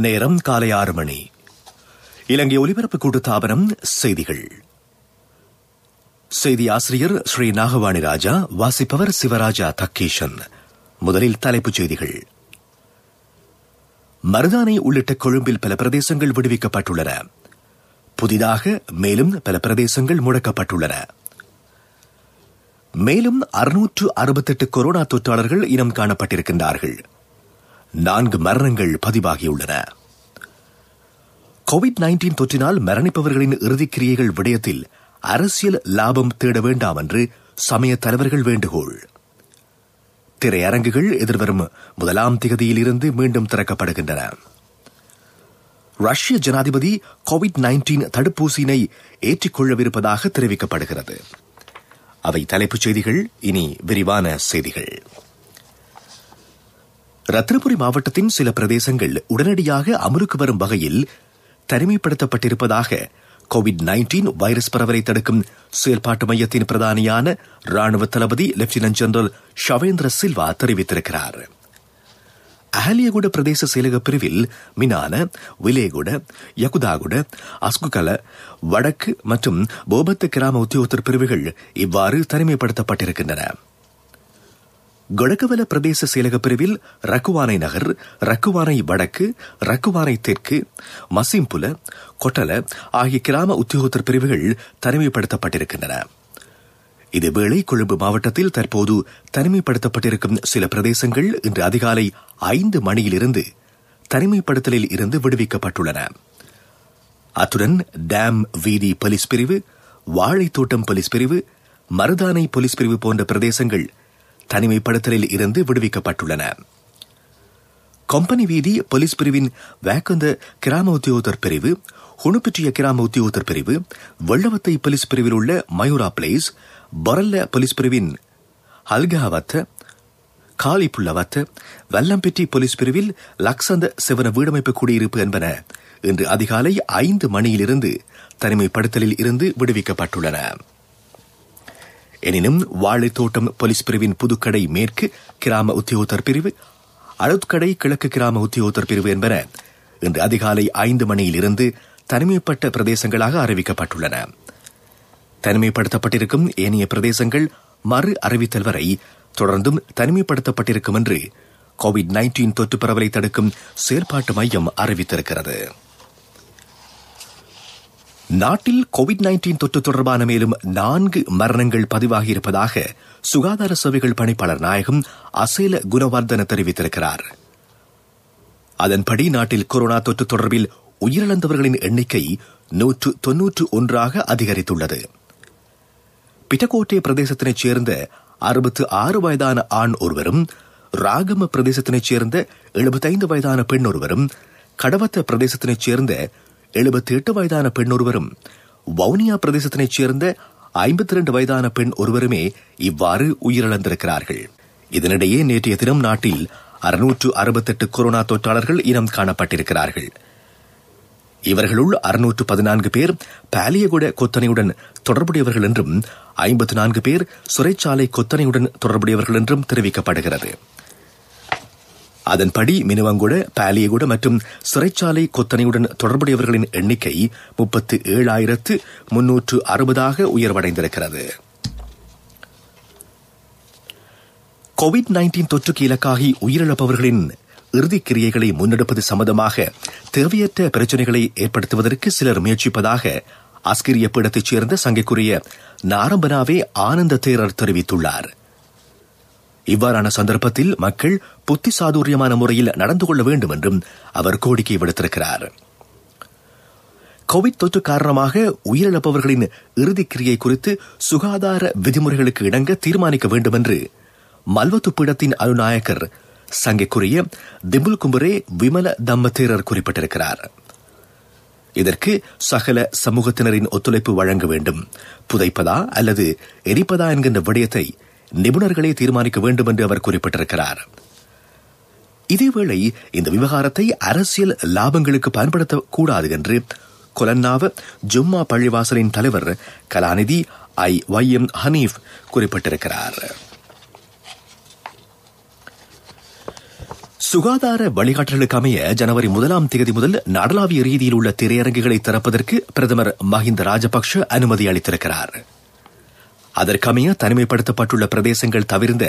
நேரம் காலை 6 மணி. இலங்கை ஒலிபரப்பு கூட்டுத்தாபனம் செய்திகள். செய்தி ஆசிரியர் ஸ்ரீ நாகவாணி ராஜா. வாசிப்பவர் சிவராஜா தக்கேஷன். முதலில் தலைப்புச் செய்திகள். மருதானை உள்ளிட்ட கொழும்பில் பல பிரதேசங்கள் விடுவிக்கப்பட்டுள்ளன. புதிதாக மேலும் பல பிரதேசங்கள் முடக்கப்பட்டுள்ளன. மேலும் 668 கொரோனா தொற்றாளர்கள் இனம் காணப்பட்டிருக்கின்றார்கள். 4 மரணங்கள் பதிவாகியுள்ளன. கோவிட்-19 தொற்றினால் மரணிப்பவர்களின் இறுதிக்கிரியைகள் விடயத்தில் அரசியல் லாபம் தேட வேண்டாம் என்று சமய தலைவர்கள் வேண்டுகோள். திரையரங்குகள் எதிர்வரும் 1ஆம் திகதியிலிருந்து மீண்டும் திறக்கப்படுகின்றன. ரஷ்ய ஜனாதிபதி கோவிட்-19 தடுப்பூசியினை ஏற்றுக்கொள்ளவிருப்பதாக தெரிவிக்கப்படுகிறது. அவை தலைப்புச் செய்திகள். இனி விரிவான செய்திகள். ரத்தினபுரி மாவட்டத்தின் சில பிரதேசங்கள் உடனடியாக அமலுக்கு வரும் வகையில் தனிமைப்படுத்தப்பட்டிருப்பதாக கோவிட்-19 வைரஸ் பரவலை தடுக்கும் செயல்பாட்டு மையத்தின் பிரதானியான ராணுவ தளபதி லெப்டினன்ட் ஜெனரல் ஷவேந்திர சில்வா தெரிவித்திருக்கிறார். அஹலியகுட பிரதேச செயலக பிரிவில் மினான, விலேகுட, யகுதாகுட, அஸ்குகல, வடக்கு மற்றும் போபத்து கிராம உத்தியோகத்தர் பிரிவுகள் இவ்வாறு தனிமைப்படுத்தப்பட்டிருக்கின்றன. கொடகவல பிரதேச செயலக பிரிவில் ரக்குவானை நகர், ரக்குவானை வடக்கு, ரக்குவானை தெற்கு, மசிம்புல, கொட்டல ஆகிய கிராம உத்தியோகத்தர் பிரிவுகள் தனிமைப்படுத்தப்பட்டிருக்கின்றன. இதேவேளை கொழும்பு மாவட்டத்தில் தற்போது தனிமைப்படுத்தப்பட்டிருக்கும் சில பிரதேசங்கள் இன்று அதிகாலை 5 மணியிலிருந்து தனிமைப்படுத்தலில் இருந்து விடுவிக்கப்பட்டுள்ளன. அத்துடன் டேம் வீதி போலீஸ் பிரிவு, வாழைத்தோட்டம் போலீஸ் பிரிவு, மருதானை போலீஸ் பிரிவு போன்ற பிரதேசங்கள் தனிமைப்படுத்தலில் இருந்து விடுவிக்கப்பட்டுள்ளன. கொம்பனி வீதி போலீஸ் பிரிவின் வேக்கந்த கிராம உத்தியோகத்தர் பிரிவு, ஹுணுப்பிற்றிய கிராம உத்தியோகத்தர் பிரிவு, வெள்ளவத்தை போலீஸ் பிரிவில் உள்ள மயூரா பிளேஸ், பொரல்ல போலீஸ் பிரிவின் ஹல்காவத்த, காலிப்புள்ளவத்த, வல்லம்பெட்டி போலீஸ் பிரிவில் லக்சந்த செவன வீடமைப்பு குடியிருப்பு என்பன இன்று அதிகாலை 5 மணியிலிருந்து தனிமைப்படுத்தலில் இருந்து விடுவிக்கப்பட்டுள்ளன. எனினும் வாழைத்தோட்டம் போலீஸ் பிரிவின் புதுக்கடை மேற்கு கிராம உத்தியோகத்தர் பிரிவு, அழுத்கடை கிழக்கு கிராம உத்தியோகத்தர் பிரிவு என்பன இன்று அதிகாலை 5 மணியிலிருந்து தனிமைப்பட்ட பிரதேசங்களாக அறிவிக்கப்பட்டுள்ளன. தனிமைப்படுத்தப்பட்டிருக்கும் ஏனைய பிரதேசங்கள் மறு அறிவித்தல் வரை தொடர்ந்தும் தனிமைப்படுத்தப்பட்டிருக்கும் என்று கோவிட்-19 தொற்று பரவலை தடுக்கும் செயல்பாட்டு மையம் அறிவித்திருக்கிறது. நாட்டில் கோவிட்-19 தொற்று தொடர்பான மேலும் 4 மரணங்கள் பதிவாகியிருப்பதாக சுகாதார சேவைகள் பணிப்பாளர் நாயகம் அசேல குணவர்தன தெரிவித்திருக்கிறார். அதன்படி நாட்டில் கொரோனா தொற்று தொடர்பில் உயிரிழந்தவர்களின் எண்ணிக்கை 191 அதிகரித்துள்ளது. பிட்டகோட்டை பிரதேசத்தினைச் சேர்ந்த 66 வயதான ஆண் ஒருவரும், ராகம பிரதேசத்தினைச் சேர்ந்த 75 வயதான பெண் ஒருவரும், கடவத்த பிரதேசத்தினைச் சேர்ந்த 78 வயதான பெண் ஒருவரும், வவுனியா பிரதேசத்தினைச் சேர்ந்த 52 வயதான பெண் ஒருவருமே இவ்வாறு உயிரிழந்திருக்கிறார்கள். இதனிடையே நேற்றைய தினம் நாட்டில் 668 கொரோனா தொற்றாளர்கள் இனம் காணப்பட்டிருக்கிறார்கள். இவர்களுள் 614 பேர் பாலியகுட கொத்தனையுடன் தொடர்புடையவர்கள் என்றும் 54 பேர் சிறைச்சாலை கொத்தனையுடன் தொடர்புடையவர்கள் என்றும் தெரிவிக்கப்படுகிறது. அதன்படி மினுவங்குட, பாலியகுட மற்றும் சிறைச்சாலை கொத்தனையுடன் தொடர்புடையவர்களின் எண்ணிக்கை 37,360 உயர்வடைந்திருக்கிறது. கோவிட்-19 தொற்றுக்கு இலக்காகி உயிரிழப்பவர்களின் இறுதிக்கிரியைகளை முன்னெடுப்பது சம்பந்தமாக தேவையற்ற பிரச்சினைகளை ஏற்படுத்துவதற்கு சிலர் முயற்சிப்பதாக அஸ்கிரிய பீடத்தைச் சேர்ந்த சங்கைக்குரிய நாரம்பனாவே ஆனந்த தேரர் தெரிவித்துள்ளார். இவ்வாறான சந்தர்ப்பத்தில் மக்கள் புத்தி சாதுரியமான முறையில் நடந்து கொள்ள வேண்டும் என்றும் அவர் கோரிக்கை விடுத்திருக்கிறார். கோவிட் தொற்று காரணமாக உயிரிழப்பவர்களின் இறுதிக்கிரியை குறித்து சுகாதார விதிமுறைகளுக்கு இணங்க தீர்மானிக்க வேண்டும் என்று மல்வத்து பீடத்தின் அலுநாயக்கர் சங்கைக்குரிய திம்புல் கும்பரே விமல தம்மத்தேரர் குறிப்பிட்டிருக்கிறார். இதற்கு சகல சமூகத்தினரின் ஒத்துழைப்பு வழங்க வேண்டும். புதைப்பதா அல்லது எரிப்பதா என்கின்ற விடயத்தை நிபுணர்களே தீர்மானிக்க வேண்டும் என்று அவர் குறிப்பிட்டிருக்கிறார். இதேவேளை இந்த விவகாரத்தை அரசியல் லாபங்களுக்கு பயன்படுத்தக்கூடாது என்று கொலன்னாவ ஜும்மா பள்ளிவாசலின் தலைவர் கலாநிதி IYM ஹனீஃப் குறிப்பிட்டிருக்கிறார். சுகாதார வழிகாட்டல்களுக்கு அமைய ஜனவரி 1 முதல் நாடளாவிய ரீதியில் உள்ள திரையரங்குகளை திறப்பதற்கு பிரதமர் மஹிந்த ராஜபக்ஷ அனுமதி அளித்திருக்கிறார். அதற்கமைய தனிமைப்படுத்தப்பட்டுள்ள பிரதேசங்கள் தவிர்ந்த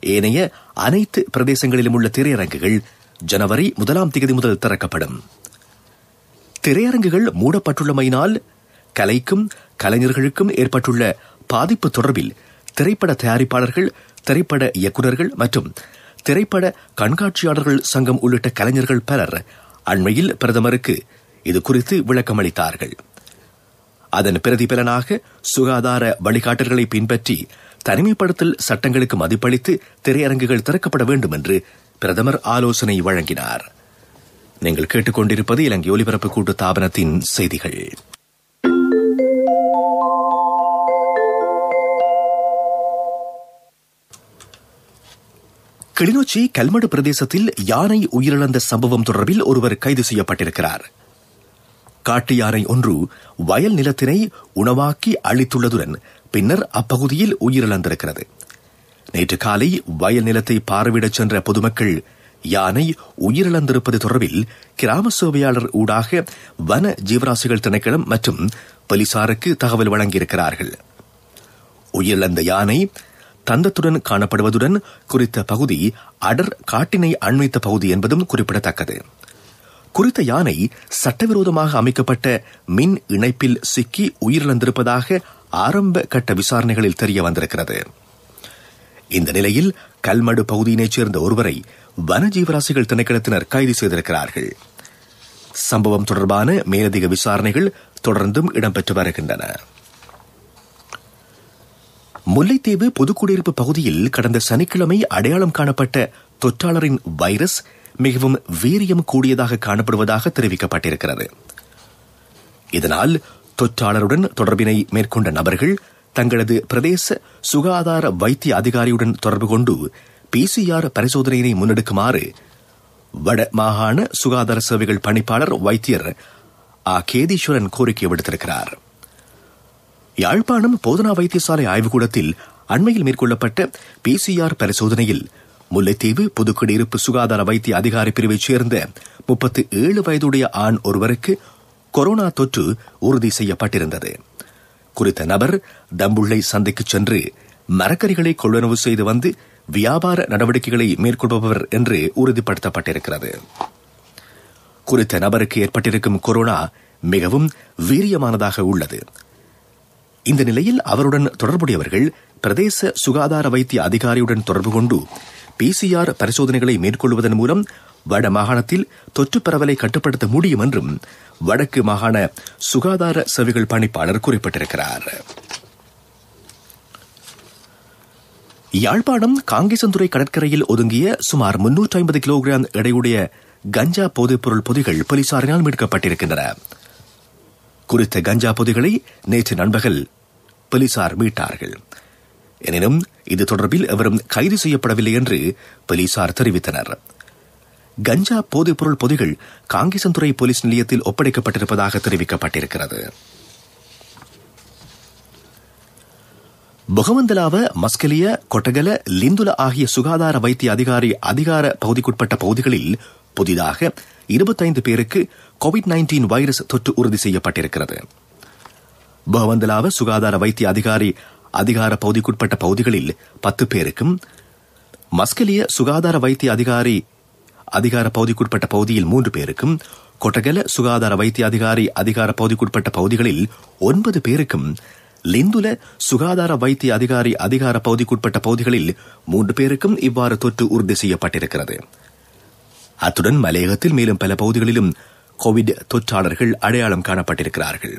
ஏனைய அனைத்து பிரதேசங்களிலும் உள்ள திரையரங்குகள் ஜனவரி 1 முதல் திறக்கப்படும். திரையரங்குகள் மூடப்பட்டுள்ளமையினால் கலைக்கும் கலைஞர்களுக்கும் ஏற்பட்டுள்ள பாதிப்பு தொடர்பில் திரைப்பட தயாரிப்பாளர்கள், திரைப்பட இயக்குநர்கள் மற்றும் திரைப்பட கண்காட்சியாளர்கள் சங்கம் உள்ளிட்ட கலைஞர்கள் பலர் அண்மையில் பிரதமருக்கு இது குறித்து விளக்கமளித்தார்கள். அதன் பிரதிபலனாக சுகாதார வழிகாட்டல்களை பின்பற்றி தனிமைப்படுத்தல் சட்டங்களுக்கு மதிப்பளித்து திரையரங்குகள் திறக்கப்பட வேண்டும் என்று பிரதமர் ஆலோசனை வழங்கினார். நீங்கள் கேட்டுக்கொண்டிருப்பது இலங்கை ஒலிபரப்பு கூட்டு தாபனத்தின் செய்திகள். கிளிநொச்சி கல்மடு பிரதேசத்தில் யானை உயிரிழந்த சம்பவம் தொடர்பில் ஒருவர் கைது செய்யப்பட்டிருக்கிறார். காட்டு யானை ஒன்று வயல் நிலத்தினை உணவாக்கி அழித்துள்ளதுடன் பின்னர் அப்பகுதியில் உயிரிழந்திருக்கிறது. நேற்று காலை வயல் நிலத்தை பார்வையிடச் சென்ற பொதுமக்கள் யானை உயிரிழந்திருப்பது தொடர்பில் கிராம சேவையாளர் ஊடாக வன ஜீவராசிகள் திணைக்களம் மற்றும் போலீசாருக்கு தகவல் வழங்கியிருக்கிறார்கள். உயிரிழந்த யானை தந்தத்துடன் காணப்படுவதுடன் குறித்த பகுதி அடர் காட்டினை அண்மித்த பகுதி என்பதும் குறிப்பிடத்தக்கது. குறித்த யானை சட்டவிரோதமாக அமைக்கப்பட்ட மின் இணைப்பில் சிக்கி உயிரிழந்திருப்பதாக ஆரம்ப கட்ட விசாரணைகளில் தெரிய வந்திருக்கிறது. இந்த நிலையில் கல்மடு பகுதியினைச் சேர்ந்த ஒருவரை வனஜீவராசிகள் திணைக்களத்தினர் கைது செய்திருக்கிறார்கள். சம்பவம் தொடர்பான மேலதிக விசாரணைகள் தொடர்ந்தும் இடம்பெற்று வருகின்றன. முல்லைத்தீவு புதுக்குடியிருப்பு பகுதியில் கடந்த சனிக்கிழமை அடையாளம் காணப்பட்ட தொற்றாளரின் வைரஸ் மிகவும் வீரியம் கூடியதாக காணப்படுவதாக தெரிவிக்கப்பட்டிருக்கிறது. இதனால் தொற்றாளருடன் தொடர்பினை மேற்கொண்ட நபர்கள் தங்களது பிரதேச சுகாதார வைத்திய அதிகாரியுடன் தொடர்பு கொண்டு PCR பரிசோதனையினை முன்னெடுக்குமாறு வட மாகாண சுகாதார சேவைகள் பணிப்பாளர் வைத்தியர் கேதீஸ்வரன் கோரிக்கை விடுத்திருக்கிறார். யாழ்ப்பாணம் போதனா வைத்தியசாலை ஆய்வுக்கூடத்தில் அண்மையில் மேற்கொள்ளப்பட்ட PCR பரிசோதனையில் முல்லைத்தீவு புதுக்குடியிருப்பு சுகாதார வைத்திய அதிகாரி பிரிவைச் சேர்ந்த 37 வயதுடைய ஆண் ஒருவருக்கு கொரோனா தொற்று உறுதி செய்யப்பட்டிருந்தது. குறித்த நபர் தம்புள்ளை சந்தைக்கு சென்று மரக்கறிகளை கொள்வனவு செய்து வந்து வியாபார நடவடிக்கைகளை மேற்கொள்பவர் என்று உறுதிப்படுத்தப்பட்டிருக்கிறது. குறித்த நபருக்கு ஏற்பட்டிருக்கும் கொரோனா மிகவும் வீரியமானதாக உள்ளது. இந்த நிலையில் அவருடன் தொடர்புடையவர்கள் பிரதேச சுகாதார வைத்திய அதிகாரியுடன் தொடர்பு கொண்டு PCR பரிசோதனைகளை மேற்கொள்வதன் மூலம் வட மாகாணத்தில் தொற்று பரவலை கட்டுப்படுத்த முடியும் என்றும் வடக்கு மாகாண சுகாதார சேவைகள் பணிப்பாளர் குறிப்பிட்டிருக்கிறார். யாழ்ப்பாணம் காங்கேசன்துறை கடற்கரையில் ஒதுங்கிய சுமார் 350 கிலோகிராம் எடையுடைய கஞ்சா போதைப்பொருள் பொதிகள் போலீசாரினால் மீட்கப்பட்டிருக்கின்றன. குறித்த கஞ்சா பொதிகளை நேற்று நண்பகல் போலீசார் மீட்டார்கள். எனினும் இது தொடர்பில் எவரும் கைது செய்யப்படவில்லை என்று போலீசார் தெரிவித்தனர். கஞ்சா போதைப்பொருள் பொதிகள் காங்கேசன்துறை போலீஸ் நிலையத்தில் ஒப்படைக்கப்பட்டிருப்பதாக தெரிவிக்கப்பட்டிருக்கிறது. பொகவந்தலாவ, மஸ்கலிய, கொட்டகல, லிந்துல ஆகிய சுகாதார வைத்திய அதிகார பகுதிக்குட்பட்ட பகுதிகளில் புதிதாக 25 பேருக்கு COVID-19 வைரஸ் தொற்று உறுதி செய்யப்பட்டிருக்கிறது. பொகவந்தலாவ சுகாதார வைத்திய அதிகார பகுதிக்குட்பட்ட பகுதிகளில் 10 பேருக்கும், மஸ்கலிய சுகாதார வைத்திய அதிகார பகுதிக்குட்பட்ட பகுதியில் 3 பேருக்கும், கொட்டகல சுகாதார வைத்திய அதிகார பகுதிக்குட்பட்ட பகுதிகளில் 9 பேருக்கும், லிந்துல சுகாதார வைத்திய அதிகார பகுதிக்குட்பட்ட பகுதிகளில் 3 பேருக்கும் இவ்வாறு தொற்று உறுதி செய்யப்பட்டிருக்கிறது. அத்துடன் மலையகத்தில் மேலும் பல பகுதிகளிலும் கோவிட் தொற்றாளர்கள் அடையாளம் காணப்பட்டிருக்கிறார்கள்.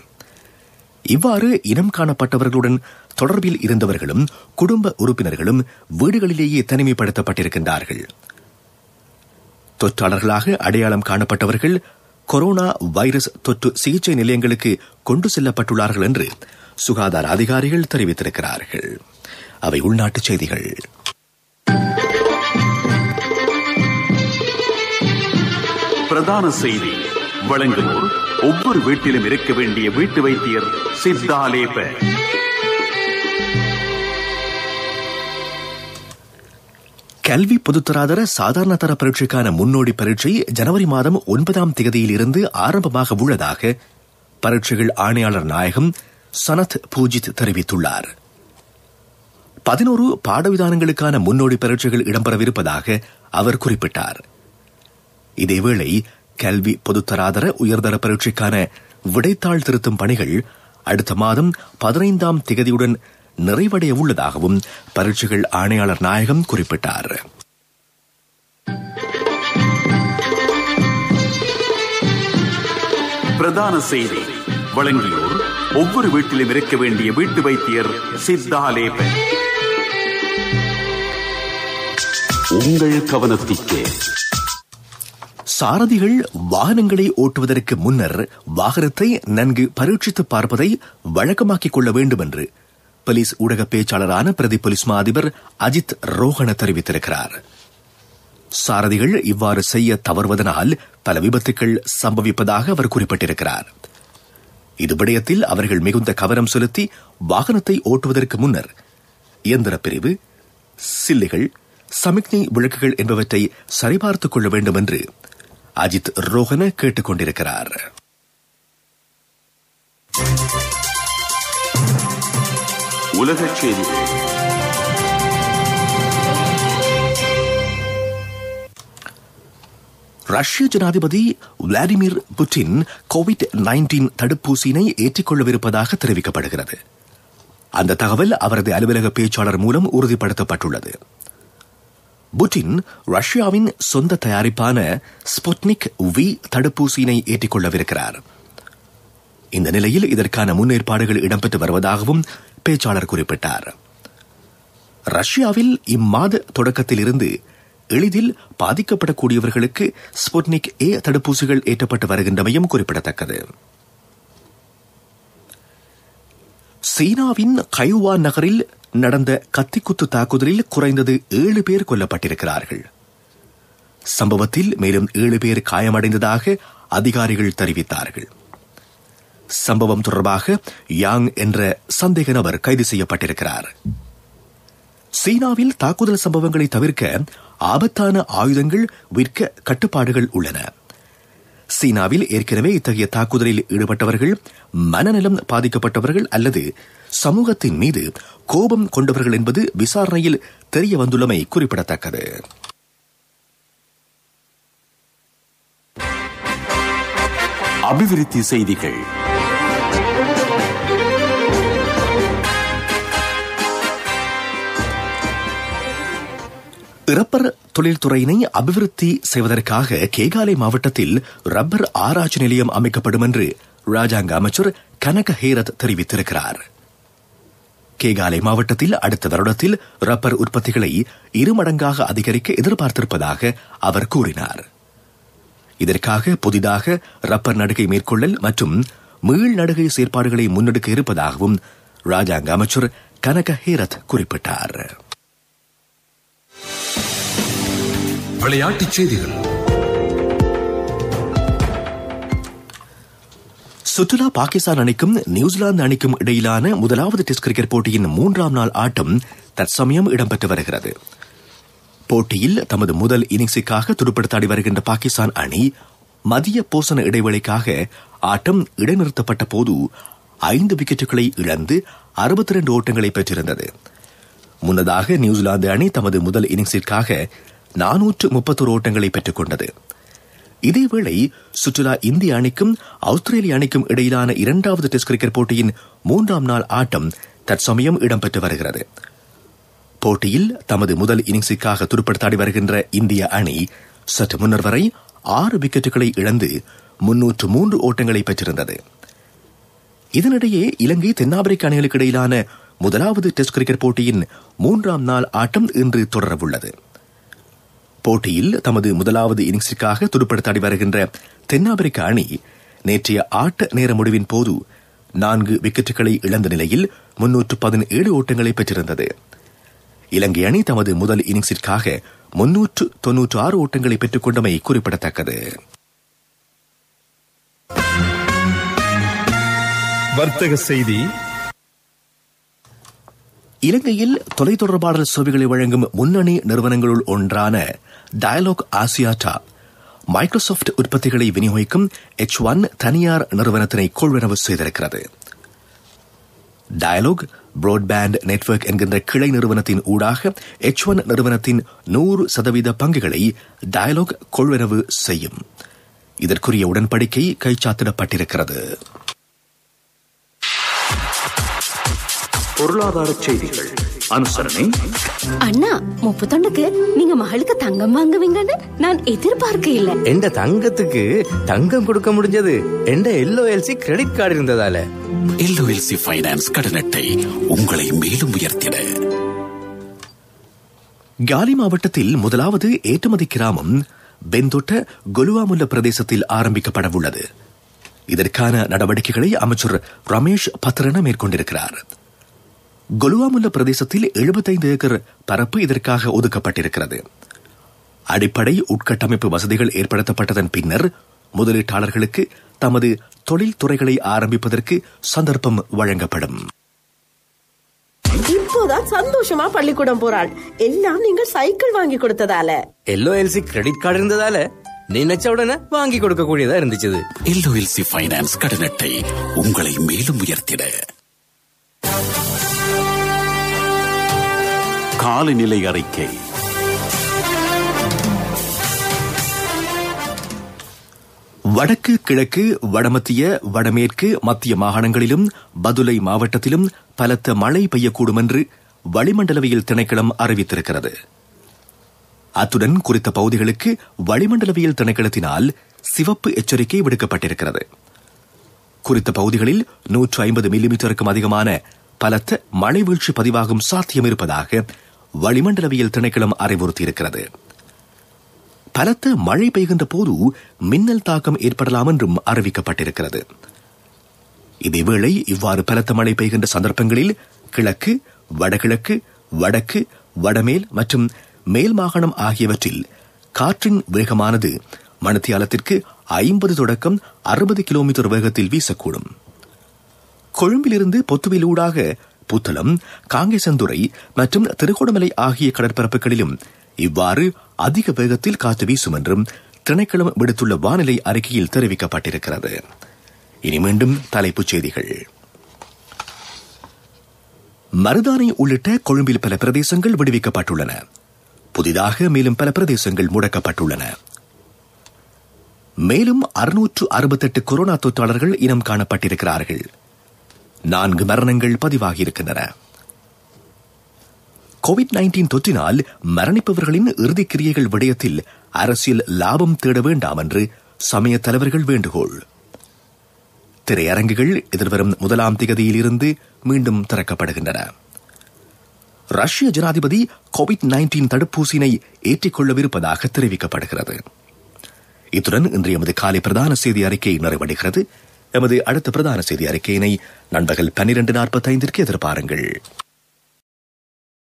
இவ்வாறு இனம் காணப்பட்டவர்களுடன் தொடர்பில் இருந்தவர்களும் குடும்ப உறுப்பினர்களும் வீடுகளிலேயே தனிமைப்படுத்தப்பட்டிருக்கின்றார்கள். தொற்றாளர்களாக அடையாளம் காணப்பட்டவர்கள் கொரோனா வைரஸ் தொற்று சிகிச்சை நிலையங்களுக்கு கொண்டு செல்லப்பட்டுள்ளார்கள் என்று சுகாதார அதிகாரிகள் தெரிவித்திருக்கிறார்கள். அவை உள்நாட்டுச் செய்திகள். பிரதான செய்தி வழங்குவோர் ஒவ்வொரு வீட்டிலும் இருக்க வேண்டிய வீட்டு வைத்தியர் சித்தாலேப. கல்வி பொதுத்தராதர சாதாரண தர பரீட்சைக்கான முன்னோடி பரீட்சை ஜனவரி மாதம் 9ஆம் தேதியிலிருந்து ஆரம்பமாக உள்ளதாக பரீட்சைகள் ஆணையாளர் நாயகம் சனத் பூஜித் தெரிவித்துள்ளார். 11 பாடவிதானங்களுக்கான முன்னோடி பரீட்சைகள் இடம்பெறவிருப்பதாக அவர் குறிப்பிட்டார். இதேவேளை கல்வி பொதுத்தராதர உயர்தர பரீட்சைக்கான விடைத்தாள் திருத்தும் பணிகள் அடுத்த மாதம் 15ஆம் தேதியுடன் நிறைவடைய உள்ளதாகவும் பரீட்சைகள் ஆணையாளர் நாயகம் குறிப்பிட்டார். பிரதான செய்தி வழங்கியோர் ஒவ்வொரு வீட்டிலும் இருக்க வேண்டிய வீட்டு வைத்தியர் சித்தாலேபன். உங்கள் கவனத்திற்கு சாரதிகள் வாகனங்களை ஓட்டுவதற்கு முன்னர் வாகனத்தை நன்கு பரீட்சித்து பார்ப்பதை வழக்கமாக்கிக் கொள்ள வேண்டும் என்று போலீஸ் ஊடக பேச்சாளரான பிரதி போலீஸ் மா அதிபர் அஜித் ரோஹண தெரிவித்திருக்கிறார். சாரதிகள் இவ்வாறு செய்ய தவறுவதனால் பல விபத்துக்கள் சம்பவிப்பதாக அவர் குறிப்பிட்டிருக்கிறார். இது விடயத்தில் அவர்கள் மிகுந்த கவனம் செலுத்தி வாகனத்தை ஓட்டுவதற்கு முன்னர் இயந்திர பிரிவு, சில்லிகள், சமிக்ஞை விளக்குகள் என்பவற்றை சரிபார்த்துக் கொள்ள வேண்டும் என்று அஜித் ரோஹன கேட்டுக் கொண்டிருக்கிறார். உலகச் செய்திகள். ரஷ்ய ஜனாதிபதி விளாடிமிர் புட்டின் கோவிட்-19 தடுப்பூசியினை ஏற்றுக்கொள்ளவிருப்பதாக தெரிவிக்கப்படுகிறது. அந்த தகவல் அவரது அலுவலக பேச்சாளர் மூலம் உறுதிப்படுத்தப்பட்டுள்ளது. புட்டின் ரஷ்யாவின் சொந்த தயாரிப்பான ஸ்புட்னிக் வி தடுப்பூசியினை ஏற்றுக்கொள்ளவிருக்கிறார். இந்த நிலையில் இதற்கான முன்னேற்பாடுகள் இடம்பெற்று வருவதாகவும் பேச்சாளர் குறிப்பிட்டார். ரஷ்யாவில் இம்மாத தொடக்கத்தில் இருந்து எளிதில் பாதிக்கப்படக்கூடியவர்களுக்கு ஸ்புட்னிக் ஏ தடுப்பூசிகள் ஏற்றப்பட்டு வருகின்றமையும் குறிப்பிடத்தக்கது. சீனாவின் கைவான் நகரில் நடந்த கத்திக்குத்து தாக்குதலில் குறைந்தது 7 பேர் கொல்லப்பட்டிருக்கிறார்கள். சம்பவத்தில் மேலும் 7 பேர் காயமடைந்ததாக அதிகாரிகள் தெரிவித்தார்கள். சம்பவம் தொடர்பாக யாங் என்ற சந்தேக நபர் கைது செய்யப்பட்டிருக்கிறார். சீனாவில் தாக்குதல் சம்பவங்களை தவிர்க்க ஆபத்தான ஆயுதங்கள் விற்க கட்டுப்பாடுகள் உள்ளன. சீனாவில் ஏற்கனவே இத்தகைய தாக்குதலில் ஈடுபட்டவர்கள் மனநலம் பாதிக்கப்பட்டவர்கள் அல்லது சமூகத்தின் மீது கோபம் கொண்டவர்கள் என்பது விசாரணையில் தெரிய வந்துள்ளமை குறிப்பிடத்தக்கது. அபிவிருத்தி செய்திகள். ரப்பர் தொழில்துறையினை அபிவிருத்தி செய்வதற்காக கேகாலை மாவட்டத்தில் ரப்பர் ஆராய்ச்சி நிலையம் அமைக்கப்படும் என்று ராஜாங்க அமைச்சர் கனக ஹேரத் தெரிவித்திருக்கிறார். கேகாலை மாவட்டத்தில் அடுத்த வருடத்தில் ரப்பர் உற்பத்திகளை 2 மடங்காக அதிகரிக்க எதிர்பார்த்திருப்பதாக அவர் கூறினார். இதற்காக புதிதாக ரப்பர் நடுகை மேற்கொள்ளல் மற்றும் மீள் நடுகை செயற்பாடுகளை முன்னெடுக்க இருப்பதாகவும் ராஜாங்க அமைச்சர் கனக ஹேரத் குறிப்பிட்டார். விளையாட்டுச் செய்திகள். சுற்றுலா பாகிஸ்தான் அணிக்கும் நியூசிலாந்து அணிக்கும் இடையிலான முதலாவது டெஸ்ட் கிரிக்கெட் போட்டியின் 3ஆம் நாள் ஆட்டம் தற்சமயம் இடம்பெற்று வருகிறது. போட்டியில் தமது முதல் இன்னிங்ஸுக்காக துடுப்படுத்தாடி வருகின்ற பாகிஸ்தான் அணி மதிய போசன இடைவேளைக்காக ஆட்டம் இடைநிறுத்தப்பட்ட போது 5 விக்கெட்டுகளை இழந்து 62 ஓட்டங்களை பெற்றிருந்தது. முன்னதாக நியூசிலாந்து அணி தமது முதல் இன்னிங்ஸிற்காக 431 ஓட்டங்களை பெற்றுக் கொண்டது. இதேவேளை சுற்றுலா இந்திய அணிக்கும் ஆஸ்திரேலிய அணிக்கும் இடையிலான 2வது டெஸ்ட் கிரிக்கெட் போட்டியின் 3ஆம் நாள் ஆட்டம் தற்சமயம் இடம்பெற்று வருகிறது. போட்டியில் தமது முதல் இன்னிங்ஸுக்காக துடுப்படுத்தாடி வருகின்ற இந்திய அணி சற்று முன்னர் வரை 6 விக்கெட்டுகளை இழந்து 303 ஓட்டங்களை பெற்றிருந்தது. இதனிடையே இலங்கை தென்னாப்பிரிக்க அணிகளுக்கு இடையிலான முதலாவது டெஸ்ட் கிரிக்கெட் போட்டியின் 3ஆம் நாள் ஆட்டம் இன்று தொடரவுள்ளது. போட்டியில் தமது முதலாவது இன்னிங்ஸிற்காக துடுப்படுத்தாடி வருகின்ற தென்னாப்பிரிக்க அணி நேற்றைய ஆட்ட நேர முடிவின் போது 4 விக்கெட்டுகளை இழந்த நிலையில் 317 ஓட்டங்களை பெற்றிருந்தது. இலங்கை அணி தமது முதல் இன்னிங்ஸிற்காக 396 ஓட்டங்களை பெற்றுக் கொண்டமை குறிப்பிடத்தக்கது. வர்த்தக செய்தி. இலங்கையில் தொலைத்தொடர்பாடல் சேவைகளை வழங்கும் முன்னணி நிறுவனங்களுள் ஒன்றான டயலாக் ஆசியாட்டா மைக்ரோசாப்ட் உற்பத்திகளை விநியோகிக்கும் H1 தனியார் நிறுவனத்தினை கொள்வனவு செய்திருக்கிறது. டயலாக் பிராட்பேண்ட் நெட்வொர்க் என்கின்ற கிளை நிறுவனத்தின் ஊடாக H1 நிறுவனத்தின் 100% பங்குகளை டயலாக் கொள்வனவு செய்யும். இதற்குரிய உடன்படிக்கை கைச்சாத்திடப்பட்டிருக்கிறது. பொருளாதார செய்திகள் அனுசரணை. அண்ணா 31க்கு நீங்க மகளுக்கு தங்கம் வாங்குவீங்கன்னு நான் எதிர்பார்க்க இல்ல. எந்த தங்கத்துக்கு தங்கம் கொடுக்க முடிஞ்சது எந்த LOLC கிரெடிட் கார்டு இருந்ததால. LOLC ஃபைனான்ஸ் கடன் அட்டை உங்களை மேலும் உயர்த்திட. காலி மாவட்டத்தில் முதலாவது ஏற்றுமதி கிராமம் பெந்தோட்ட கொலுவாமுல்ல பிரதேசத்தில் ஆரம்பிக்கப்படவுள்ளது. இதற்கான நடவடிக்கைகளை அமைச்சர் ரமேஷ் பத்ரன மேற்கொண்டிருக்கிறார். கொலுவாமுல்ல பிரதேசத்தில் 75 ஏக்கர் பரப்பு இதற்காக ஒதுக்கப்பட்டிருக்கிறது. அடிப்படை உட்கட்டமைப்பு வசதிகள் ஏற்படுத்தப்பட்டதன் பின்னர் முதலீட்டாளர்களுக்கு தமது தொழில் துறைகளை ஆரம்பிப்பதற்கு சந்தர்ப்பம் வழங்கப்படும். இப்போதான் சந்தோஷமா பள்ளிக்கூடம் போறாள். எல்லாம் நீங்கள் சைக்கிள் வாங்கி கொடுத்ததால. LOLC கிரெடிட் கார்டு இருந்ததால நினைச்ச உடனே வாங்கி கொடுக்க கூடியதா இருந்துச்சு. LOLC ஃபைனான்ஸ் கடன் அட்டை உங்களை மேலும் உயர்த்திட. காலநிலை அறிக்கை. வடக்கு கிழக்கு வடமத்திய வடமேற்கு மத்திய மாகாணங்களிலும் பதுளை மாவட்டத்திலும் பலத்த மழை பெய்யக்கூடும் என்று வளிமண்டலவியல் திணைக்களம் அறிவித்திருக்கிறது. அத்துடன் குறித்த பகுதிகளுக்கு வளிமண்டலவியல் திணைக்களத்தினால் சிவப்பு எச்சரிக்கை விடுக்கப்பட்டிருக்கிறது. குறித்த பகுதிகளில் 150 மில்லிமீட்டருக்கும் அதிகமான பலத்த மழை வீழ்ச்சி பதிவாகும் சாத்தியம் இருப்பதாக வளிமண்டலவியல் திணைக்களம் அறிவுறுத்தியிருக்கிறது. பலத்த மழை பெய்கின்ற போது மின்னல் தாக்கம் ஏற்படலாம் என்றும் அறிவிக்கப்பட்டிருக்கிறது. இதேவேளை இவ்வாறு பலத்த மழை பெய்கின்ற சந்தர்ப்பங்களில் கிழக்கு, வடகிழக்கு, வடக்கு, வடமேல் மற்றும் மேல் மாகாணம் ஆகியவற்றில் காற்றின் வேகமானது மணித்தியாலத்திற்கு 50 தொடக்கம் 60 கிலோமீட்டர் வேகத்தில் வீசக்கூடும். கொழும்பிலிருந்து பொத்துவிலூடாக புத்தளம், காங்கேசந்துறை மற்றும் திருகோணமலை ஆகிய கடற்பரப்புகளிலும் இவ்வாறு அதிக வேகத்தில் காற்று வீசும் என்றும் திணைக்களம் விடுத்துள்ள வானிலை அறிக்கையில் தெரிவிக்கப்பட்டிருக்கிறது. இனி மீண்டும் தலைப்புச் செய்திகள். மருதானை உள்ளிட்ட கொழும்பில் பல பிரதேசங்கள் விடுவிக்கப்பட்டுள்ளன. புதிதாக மேலும் பல பிரதேசங்கள் முடக்கப்பட்டுள்ளன. மேலும் 668 கொரோனா தொற்றாளர்கள் இனம் காணப்பட்டிருக்கிறார்கள். 4 மரணங்கள் பதிவாகியிருக்கின்றன. கோவிட்-19 தொற்றினால் மரணிப்பவர்களின் இறுதிக் கிரியைகள் விடயத்தில் அரசியல் லாபம் தேட வேண்டாம் என்று சமய தலைவர்கள் வேண்டுகோள். திரையரங்குகள் எதிர்வரும் 1ஆம் தேதியிலிருந்து மீண்டும் திறக்கப்படுகின்றன. ரஷ்ய ஜனாதிபதி கோவிட்-19 தடுப்பூசியினை ஏற்றிக்கொள்ளவிருப்பதாக தெரிவிக்கப்படுகிறது. இத்துடன் இன்றைய எமது காலை பிரதான செய்தி அறிக்கை நிறைவடைகிறது. எமது அடுத்த பிரதான செய்தி அறிக்கையினை நண்பகல் 12:45 எதிர்பாருங்கள்.